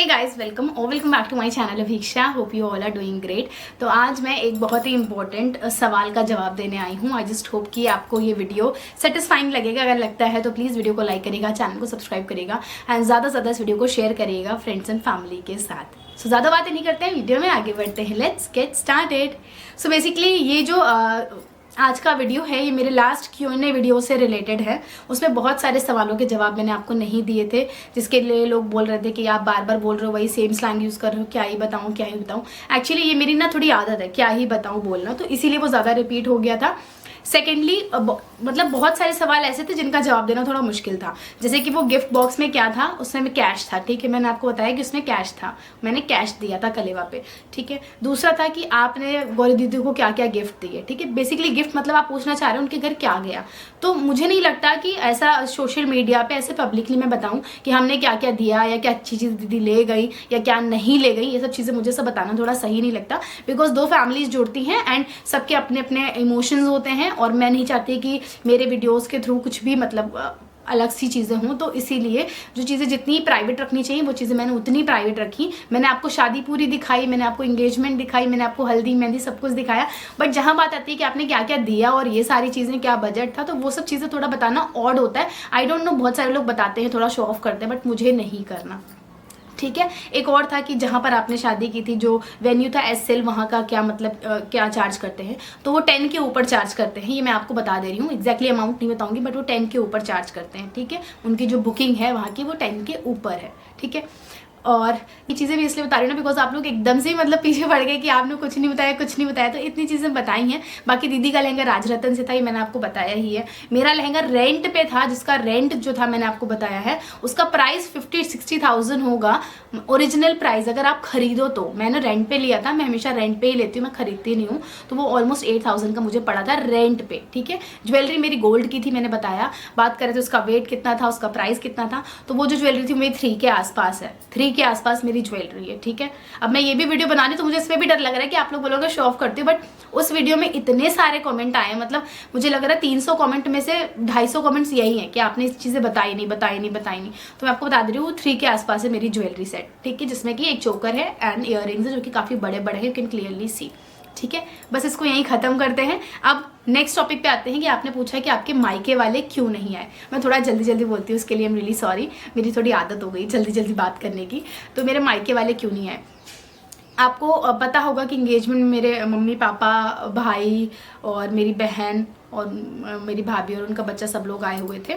Guys, welcome back to my channel Abhiksha. Hope you all are doing great. तो आज मैं एक बहुत ही इंपॉर्टेंट सवाल का जवाब देने आई हूँ। आई जस्ट होप कि आपको ये वीडियो सेटिस्फाइंग लगेगा। अगर लगता है तो प्लीज़ वीडियो को लाइक करेगा, चैनल को सब्सक्राइब करेगा एंड ज़्यादा से ज़्यादा इस वीडियो को शेयर करिएगा फ्रेंड्स एंड फैमिली के साथ। सो ज़्यादा बातें नहीं करते हैं, वीडियो में आगे बढ़ते हैं। Let's get started. So basically ये जो आज का वीडियो है ये मेरे लास्ट Q&A वीडियो से रिलेटेड है। उसमें बहुत सारे सवालों के जवाब मैंने आपको नहीं दिए थे, जिसके लिए लोग बोल रहे थे कि आप बार बार बोल रहे हो, वही सेम स्लैंग यूज़ कर रहे हो, क्या ही बताऊँ क्या ही बताऊँ। एक्चुअली ये मेरी ना थोड़ी आदत है क्या ही बताऊँ बोलना, तो इसीलिए वो ज़्यादा रिपीट हो गया था। सेकेंडली मतलब बहुत सारे सवाल ऐसे थे जिनका जवाब देना थोड़ा मुश्किल था। जैसे कि वो गिफ्ट बॉक्स में क्या था, उसमें कैश था। ठीक है, मैंने आपको बताया कि उसमें कैश था, मैंने कैश दिया था कलेवा पे। ठीक है, दूसरा था कि आपने गौरी दीदी को क्या क्या गिफ्ट दिए। ठीक है, बेसिकली गिफ्ट मतलब आप पूछना चाह रहे हो उनके घर क्या गया। तो मुझे नहीं लगता कि ऐसा सोशल मीडिया पे ऐसे पब्लिकली मैं बताऊं कि हमने क्या क्या दिया या क्या अच्छी चीज़ दीदी ले गई या क्या नहीं ले गई। ये सब चीज़ें मुझे सब बताना थोड़ा सही नहीं लगता, बिकॉज दो फैमिलीज जुड़ती हैं एंड सबके अपने अपने इमोशंस होते हैं और मैं नहीं चाहती कि मेरे वीडियोस के थ्रू कुछ भी मतलब अलग सी चीज़ें हों। तो इसीलिए जो चीज़ें जितनी प्राइवेट रखनी चाहिए वो चीज़ें मैंने उतनी प्राइवेट रखी। मैंने आपको शादी पूरी दिखाई, मैंने आपको एंगेजमेंट दिखाई, मैंने आपको हल्दी मेहंदी सब कुछ दिखाया। बट जहाँ बात आती है कि आपने क्या क्या दिया और ये सारी चीज़ें क्या बजट था, तो वो सब चीज़ें थोड़ा बताना ऑड होता है। आई डोंट नो, बहुत सारे लोग बताते हैं, थोड़ा शो ऑफ करते हैं, बट मुझे नहीं करना। ठीक है, एक और था कि जहाँ पर आपने शादी की थी, जो वेन्यू था एसएल, वहाँ का क्या मतलब क्या चार्ज करते हैं। तो वो 10 के ऊपर चार्ज करते हैं, ये मैं आपको बता दे रही हूँ। एग्जैक्टली अमाउंट नहीं बताऊंगी, बट वो 10 के ऊपर चार्ज करते हैं। ठीक है, उनकी जो बुकिंग है वहाँ की वो 10 के ऊपर है। ठीक है, और ये चीज़ें भी इसलिए बता रही हूँ ना बिकॉज आप लोग एकदम से मतलब पीछे पड़ गए कि आपने कुछ नहीं बताया कुछ नहीं बताया। तो इतनी चीज़ें बताई हैं। बाकी दीदी का लहंगा राजरतन से था, ये मैंने आपको बताया ही है। मेरा लहंगा रेंट पे था, जिसका रेंट जो था मैंने आपको बताया है। उसका प्राइस 50-60,000 होगा ओरिजिनल प्राइस, अगर आप खरीदो तो। मैंने रेंट पे लिया था, मैं हमेशा रेंट पे ही लेती हूँ, मैं खरीदती नहीं हूँ। तो वो ऑलमोस्ट 8,000 का मुझे पड़ा था रेंट पे। ठीक है, ज्वेलरी मेरी गोल्ड की थी, मैंने बताया। बात करें तो उसका वेट कितना था, उसका प्राइस कितना था, तो वो जो ज्वेलरी थी मेरी 3 के आसपास है। 3 के आसपास मेरी ज्वेलरी है। ठीक है, अब मैं ये भी वीडियो बना रही तो मुझे इसमें भी डर लग रहा है कि आप लोग बोलोगे शो ऑफ करती हूँ, बट उस वीडियो में इतने सारे कमेंट आए, मतलब मुझे लग रहा है 300 कमेंट में से 250 कमेंट्स यही हैं कि आपने इस चीज़ें बताई नहीं। तो मैं आपको बता दे रही हूँ 3 के आसपास है मेरी ज्वेलरी सेट। ठीक है, जिसमें कि एक चोकर है एंड इयररिंग्स है जो कि काफ़ी बड़े बड़े हैं, यू कैन क्लियरली सी। ठीक है, बस इसको यहीं ख़त्म करते हैं। अब नेक्स्ट टॉपिक पे आते हैं कि आपने पूछा कि आपके मायके वाले क्यों नहीं आए। मैं थोड़ा जल्दी जल्दी बोलती हूँ, उसके लिए आई एम रियली सॉरी। मेरी थोड़ी आदत हो गई जल्दी जल्दी बात करने की। तो मेरे मायके वाले क्यों नहीं आए, आपको पता होगा कि एंगेजमेंट में मेरे मम्मी पापा, भाई और मेरी बहन और मेरी भाभी और उनका बच्चा सब लोग आए हुए थे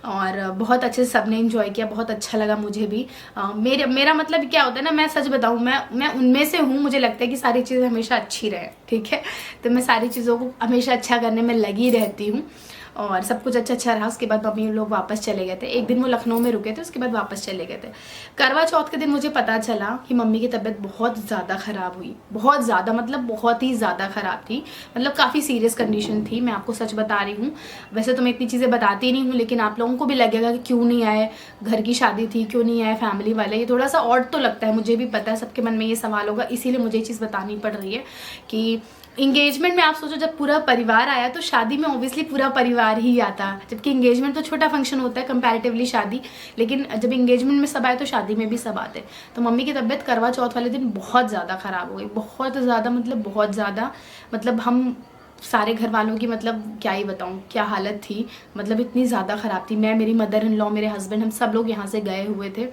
और बहुत अच्छे से सबने एंजॉय किया। बहुत अच्छा लगा मुझे भी। मेरा मतलब क्या होता है ना, मैं सच बताऊँ, मैं उनमें से हूँ। मुझे लगता है कि सारी चीज़ें हमेशा अच्छी रहे। ठीक है, तो मैं सारी चीज़ों को हमेशा अच्छा करने में लगी रहती हूँ और सब कुछ अच्छा रहा। उसके बाद मम्मी लोग वापस चले गए थे। एक दिन वो लखनऊ में रुके थे, उसके बाद वापस चले गए थे। करवा चौथ के दिन मुझे पता चला कि मम्मी की तबीयत बहुत ज़्यादा ख़राब हुई। बहुत ज़्यादा मतलब बहुत ही ज़्यादा ख़राब थी, मतलब काफ़ी सीरियस कंडीशन थी। मैं आपको सच बता रही हूँ। वैसे तो मैं इतनी चीज़ें बताती नहीं हूँ, लेकिन आप लोगों को भी लगेगा कि क्यों नहीं आए, घर की शादी थी, क्यों नहीं आए फैमिली वाले। ये थोड़ा सा ऑड तो लगता है, मुझे भी पता है सबके मन में ये सवाल होगा, इसीलिए मुझे ये चीज़ बतानी पड़ रही है कि इंगेजमेंट में आप सोचो जब पूरा परिवार आया तो शादी में ऑब्वियसली पूरा परिवार ही आता, जबकि इंगेजमेंट तो छोटा फंक्शन होता है कंपैरेटिवली शादी, लेकिन जब इंगेजमेंट में सब आए तो शादी में भी सब आते। तो मम्मी की तबीयत करवा चौथ वाले दिन बहुत ज़्यादा ख़राब हो गई, बहुत ज़्यादा मतलब बहुत ज़्यादा। मतलब हम सारे घर वालों की मतलब क्या ही बताऊँ क्या हालत थी, मतलब इतनी ज़्यादा ख़राब थी। मैं, मेरी मदर इन लॉ, मेरे हस्बैंड, हम सब लोग यहाँ से गए हुए थे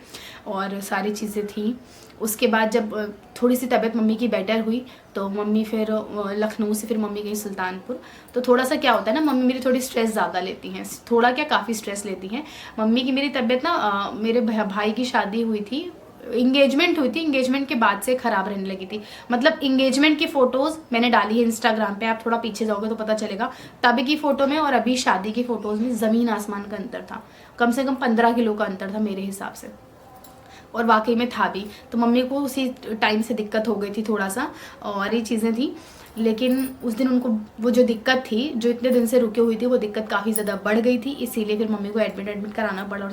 और सारी चीज़ें थी। उसके बाद जब थोड़ी सी तबीयत मम्मी की बेटर हुई तो मम्मी फिर लखनऊ से फिर मम्मी गई सुल्तानपुर। तो थोड़ा सा क्या होता है ना, मम्मी मेरी थोड़ी स्ट्रेस ज़्यादा लेती हैं, थोड़ा क्या काफ़ी स्ट्रेस लेती हैं मम्मी की। मेरी तबीयत ना मेरे भाई की शादी हुई थी, इंगेजमेंट हुई थी, इंगेजमेंट के बाद से ख़राब रहने लगी थी। मतलब इंगेजमेंट की फ़ोटोज़ मैंने डाली है इंस्टाग्राम पे, आप थोड़ा पीछे जाओगे तो पता चलेगा। तब की फ़ोटो में और अभी शादी की फ़ोटोज़ में ज़मीन आसमान का अंतर था, कम से कम 15 किलो का अंतर था मेरे हिसाब से, और वाकई में था भी। तो मम्मी को उसी टाइम से दिक्कत हो गई थी थोड़ा सा, और ये चीज़ें थी। लेकिन उस दिन उनको वो जो दिक्कत थी, जो इतने दिन से रुके हुई थी, वो दिक्कत काफ़ी ज़्यादा बढ़ गई थी, इसीलिए फिर मम्मी को एडमिट कराना पड़ा और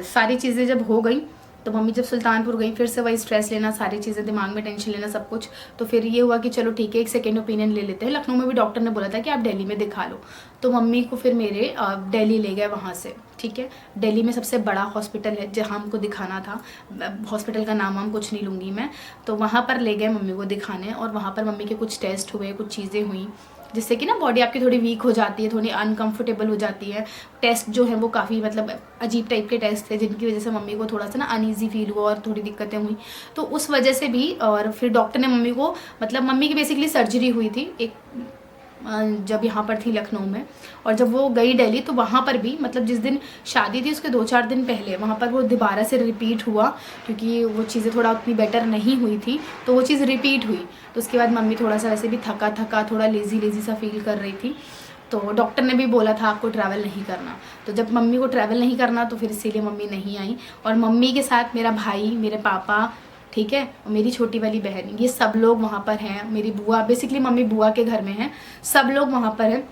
सारी चीज़ें जब हो गई तो मम्मी जब सुल्तानपुर गई, फिर से वही स्ट्रेस लेना, सारी चीज़ें दिमाग में, टेंशन लेना, सब कुछ। तो फिर ये हुआ कि चलो ठीक है, एक सेकेंड ओपिनियन ले लेते हैं। लखनऊ में भी डॉक्टर ने बोला था कि आप दिल्ली में दिखा लो, तो मम्मी को फिर मेरे दिल्ली ले गए वहाँ से। ठीक है, दिल्ली में सबसे बड़ा हॉस्पिटल है जहाँ हमको दिखाना था, हॉस्पिटल का नाम कुछ नहीं लूँगी मैं। तो वहाँ पर ले गए मम्मी को दिखाने, और वहाँ पर मम्मी के कुछ टेस्ट हुए, कुछ चीज़ें हुई, जिससे कि ना बॉडी आपकी थोड़ी वीक हो जाती है, थोड़ी अनकंफर्टेबल हो जाती है। टेस्ट जो है वो काफ़ी मतलब अजीब टाइप के टेस्ट थे, जिनकी वजह से मम्मी को थोड़ा सा ना अनईजी फील हुआ और थोड़ी दिक्कतें हुई। तो उस वजह से भी, और फिर डॉक्टर ने मम्मी को, मतलब मम्मी की बेसिकली सर्जरी हुई थी एक, जब यहाँ पर थी लखनऊ में, और जब वो गई दिल्ली तो वहाँ पर भी, मतलब जिस दिन शादी थी उसके 2-4 दिन पहले वहाँ पर वो दोबारा से रिपीट हुआ, क्योंकि वो चीज़ें थोड़ा उतनी बेटर नहीं हुई थी, तो वो चीज़ रिपीट हुई। तो उसके बाद मम्मी थोड़ा सा वैसे भी थका थोड़ा लेज़ी सा फील कर रही थी। तो डॉक्टर ने भी बोला था आपको ट्रैवल नहीं करना। तो जब मम्मी को ट्रैवल नहीं करना तो फिर इसीलिए मम्मी नहीं आई, और मम्मी के साथ मेरा भाई, मेरे पापा, ठीक है, और मेरी छोटी वाली बहन, ये सब लोग वहाँ पर हैं। मेरी बुआ, बेसिकली मम्मी बुआ के घर में हैं, सब लोग वहाँ पर हैं।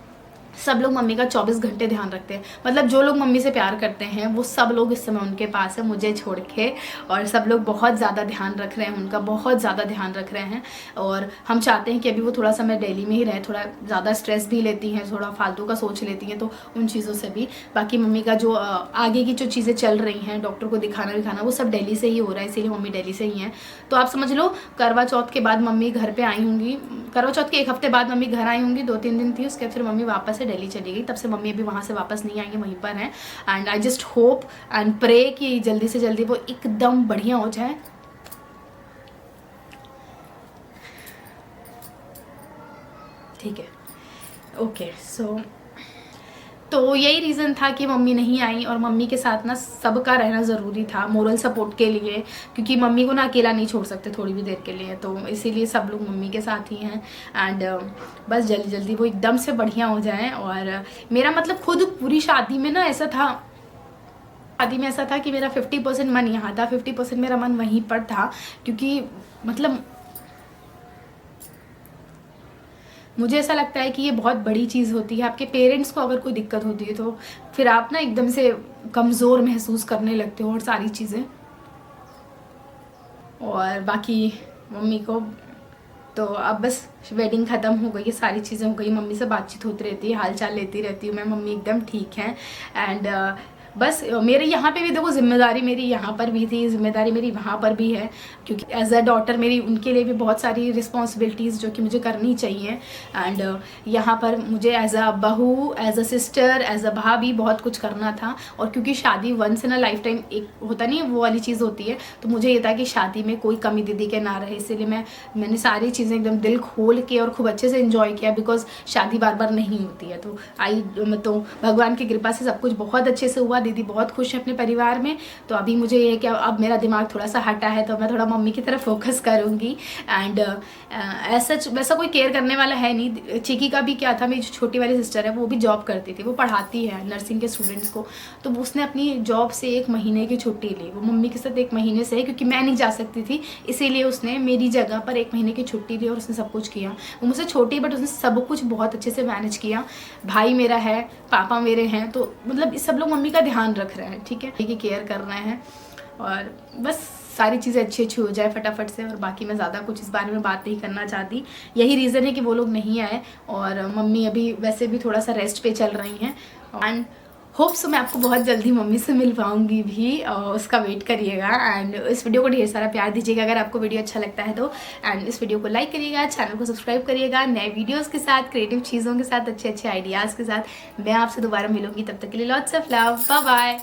सब लोग मम्मी का 24 घंटे ध्यान रखते हैं, मतलब जो लोग मम्मी से प्यार करते हैं वो सब लोग इस समय उनके पास है, मुझे छोड़ के। और सब लोग बहुत ज़्यादा ध्यान रख रहे हैं उनका, बहुत ज़्यादा ध्यान रख रहे हैं। और हम चाहते हैं कि अभी वो थोड़ा समय दिल्ली में ही रहे, थोड़ा ज़्यादा स्ट्रेस भी लेती हैं, थोड़ा फालतू का सोच लेती हैं, तो उन चीज़ों से भी। बाकी मम्मी का जो आगे की जो चीज़ें चल रही हैं, डॉक्टर को दिखाना वो सब दिल्ली से ही हो रहा है, इसीलिए मम्मी दिल्ली से ही हैं। तो आप समझ लो करवा चौथ के बाद मम्मी घर पर आई होंगी, करवा चौथ के 1 हफ्ते बाद मम्मी घर आई होंगी, 2-3 दिन थी, उसके बाद फिर मम्मी वापस से दिल्ली चली गई। तब से मम्मी अभी वहाँ से वापस नहीं आई है, वहीं पर हैं। And I just hope and pray कि जल्दी से जल्दी वो एकदम बढ़िया हो जाए। ठीक है, ओके। सो तो यही रीज़न था कि मम्मी नहीं आई, और मम्मी के साथ ना सबका रहना ज़रूरी था मोरल सपोर्ट के लिए, क्योंकि मम्मी को ना अकेला नहीं छोड़ सकते थोड़ी भी देर के लिए, तो इसीलिए सब लोग मम्मी के साथ ही हैं। एंड बस जल्दी जल्दी वो एकदम से बढ़िया हो जाए। और मेरा मतलब खुद पूरी शादी में ना ऐसा था कि मेरा 50% मन यहाँ था, 50% मेरा मन वहीं पर था, क्योंकि मतलब मुझे ऐसा लगता है कि ये बहुत बड़ी चीज़ होती है। आपके पेरेंट्स को अगर कोई दिक्कत होती है तो फिर आप ना एकदम से कमज़ोर महसूस करने लगते हो और सारी चीज़ें। और बाकी मम्मी को तो अब बस वेडिंग ख़त्म हो गई है, सारी चीज़ें हो गई, मम्मी से बातचीत होती रहती है, हाल चाल लेती रहती हूँ मैं, मम्मी एकदम ठीक है। एंड बस मेरे यहाँ पे भी देखो जिम्मेदारी मेरी यहाँ पर भी थी, जिम्मेदारी मेरी वहाँ पर भी है, क्योंकि एज अ डॉटर मेरी उनके लिए भी बहुत सारी रिस्पॉन्सिबिलिटीज़ जो कि मुझे करनी चाहिए। एंड यहाँ पर मुझे एज अ बहू, as a sister, as a भाभी बहुत कुछ करना था। और क्योंकि शादी once in a lifetime एक होता नहीं है, वो वाली चीज़ होती है, तो मुझे ये था कि शादी में कोई कमी दीदी के ना रहे, इसीलिए मैंने सारी चीज़ें एकदम दिल खोल के और खूब अच्छे से इन्जॉय किया, बिकॉज शादी बार बार नहीं होती है। तो भगवान की कृपा से सब कुछ बहुत अच्छे से हुआ, दीदी बहुत खुश है अपने परिवार में। तो अभी मुझे ये है कि अब मेरा दिमाग थोड़ा सा हटा है, तो मैं थोड़ा मम्मी की तरफ फोकस करूँगी। एंड ऐसा वैसा कोई केयर करने वाला है नहीं। चिकी का भी क्या था, मेरी जो छोटी वाली सिस्टर है वो भी जॉब करती थी, वो पढ़ाती है नर्सिंग के स्टूडेंट्स को, तो उसने अपनी जॉब से 1 महीने की छुट्टी ली, वो मम्मी के साथ 1 महीने से, क्योंकि मैं नहीं जा सकती थी, इसीलिए उसने मेरी जगह पर 1 महीने की छुट्टी ली और उसने सब कुछ किया। वो मुझसे छोटी बट उसने सब कुछ बहुत अच्छे से मैनेज किया। भाई मेरा है, पापा मेरे हैं, तो मतलब सब लोग मम्मी का ध्यान रख रहे हैं, ठीक है, कि केयर कर रहे हैं। और बस सारी चीज़ें अच्छी अच्छी हो जाए फटाफट से। और बाकी मैं ज़्यादा कुछ इस बारे में बात नहीं करना चाहती, यही रीज़न है कि वो लोग नहीं आए। और मम्मी अभी वैसे भी थोड़ा सा रेस्ट पे चल रही हैं। एंड होप सो मैं आपको बहुत जल्दी मम्मी से मिल पाऊँगी भी, और उसका वेट करिएगा। एंड इस वीडियो को ढेर सारा प्यार दीजिएगा अगर आपको वीडियो अच्छा लगता है तो। एंड इस वीडियो को लाइक करिएगा, चैनल को सब्सक्राइब करिएगा। नए वीडियोस के साथ, क्रिएटिव चीज़ों के साथ, अच्छे अच्छे आइडियाज़ के साथ मैं आपसे दोबारा मिलूंगी। तब तक के लिए lots of love, bye bye.